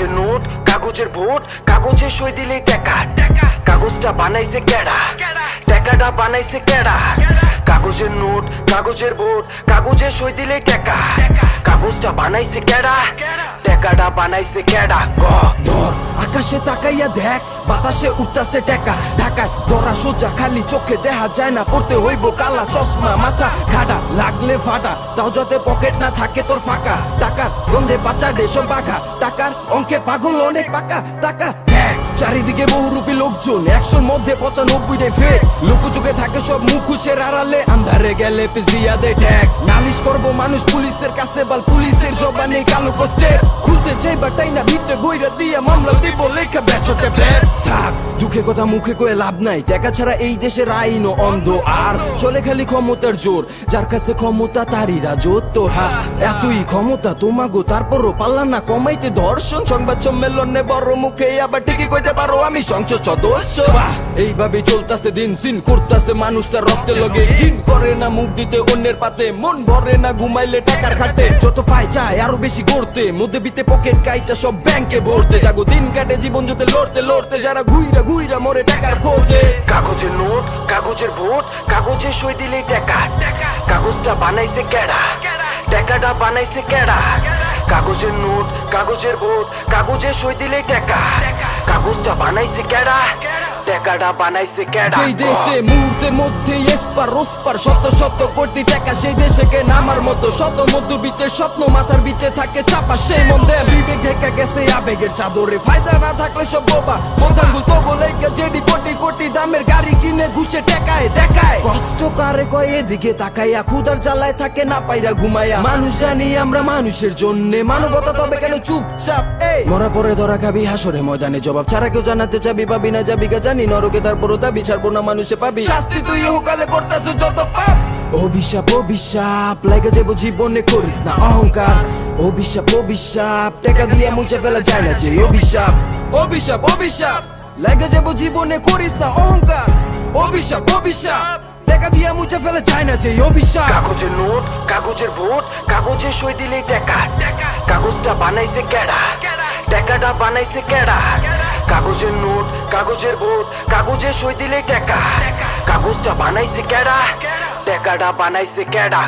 কাগজের নোট কাগজের ভোট কাগজে সই দিলে টাকা কাগজটা বানাইছে কেডা টাকাটা বানাইছে কেডা কাগজের নোট কাগজের ভোট কাগজে সই দিলে টাকা কাগজটা বানাইছে কেডা টাকাটা বানাইছে কেডা ধর আকাশে তাকাইয়া দেখ বাতাসে উঠতাছে টাকা ঢাকায় ধরা সোজা খালি চোখে দেখা যায় না পড়তে হইব কালা চশমা মাথা খাটা লাগলে ফাটা তাও যাতে পকেট না থাকে তোর ফাঁকা টাকার গন্ধে বাচ্চা দেশম বাঘা টাকার অঙ্কে পাগল অনেক পাকা টাকা চারিদিকে বহুরূপী লোকজন 100-র মধ্যে 95টাই ফেক লুকোচুকে থাকে সব মুখোশের আড়ালে আন্ধারে গেলে পিছ দিয়া দে ঠেক নালিশ করবো মানুষ পুলিশের কাছে বল পুলিশের জবানে কালো কষ্টে খুলতে চাইবা টাই না ভিতরে বইরা দিয়া মামলা দিব লেখা বেচতে ব্যাট থাক দুঃখের কথা মুখে কয়ে লাভ নাই টাকা ছাড়া এই দেশের আইনও অন্ধ আর চলে খালি ক্ষমতার জোর যার কাছে ক্ষমতা তারই রাজত্ব এতই ক্ষমতা তোমাগো তারপরও পাল্লা না কমাইতে ধর্ষণ সংবাদ সম্মেলনে বড় মুখে আবার ঠিকই কইতে পারো আমি সংসদ সদস্য এইভাবে চলতাছে দিন সিন করতাছে মানুষ তার রক্তে লগে ঘিন করে না মুখ দিতে অন্যের পাতে মন ভরে না ঘুমাইলে টাকার খাটে যত পায় চায় আরো বেশি করতে মধ্যে বিতে পকেট কাইটা সব ব্যাংকে ভরতে জাগো দিন কাটে জীবন যতে লড়তে লড়তে যারা ঘুইরা ঘুইরা মরে টাকার খোঁজে কাগজের নোট কাগজের ভোট কাগজে সই দিলে টাকা কাগজটা বানাইছে কেডা টাকাটা বানাইছে কেডা কাগজের নোট কাগজের ভোট কাগজে সই দিলে টাকা কাগজটা বানাইছে কেডা টাকাটা বানাইছে কেডা যেই দেশে মুহূর্তের মধ্যে এসপার ওসপার শত শত কোটি টাকা সেই দেশে কে নামার মতো শত মধ্যবিত্তের স্বপ্ন মাথার ভিতরে থাকে চাপা সেই মন দেয় বিবেক ঢেকে গেছে আবেগের চাদরে ফায়দা না থাকলে সব বোবা মন্দাঙ্গুল তো বলে যেডি কোটি কোটি দামের গাড়ি কিনে ঘুষে টেকায় দেখায় কষ্ট কারে কয় এদিকে তাকাইয়া ক্ষুধার জ্বালায় থাকে না পাইরা ঘুমাইয়া মানুষ জানি আমরা মানুষের জন্য মানবতা তবে কেন চুপচাপ মরা পরে ধরা খাবি হাসরে ময়দানে জবাব ছাড়া কেউ জানাতে চাবি পাবি না যাবি গা জানি নরকে তারপরও দাবি ছাড়বো না মানুষে পাবি শাস্তি তুই ইহকালে করতেছে যত পাপ অভিশাপ অভিশাপ লাগে যাবো জীবনে করিস না অহংকার অভিশাপ অভিশাপ টাকা দিয়ে মুছে ফেলা যায় না যে অভিশাপ অভিশাপ অভিশাপ লাগে যাবো জীবনে করিস না অহংকার অভিশাপ অভিশাপ টাকা দিয়ে মুছে ফেলা যায় না যে অভিশাপ কাগজের নোট কাগজের ভোট কাগজে সই দিলে টাকা কাগজটা বানাইছে কেডা টাকাটা বানাইছে কেডা কাগজের নোট কাগজের ভোট কাগজে সই দিলে টাকা কাগজটা বানাইছে কেডা টাকাটা বানাইছে কেডা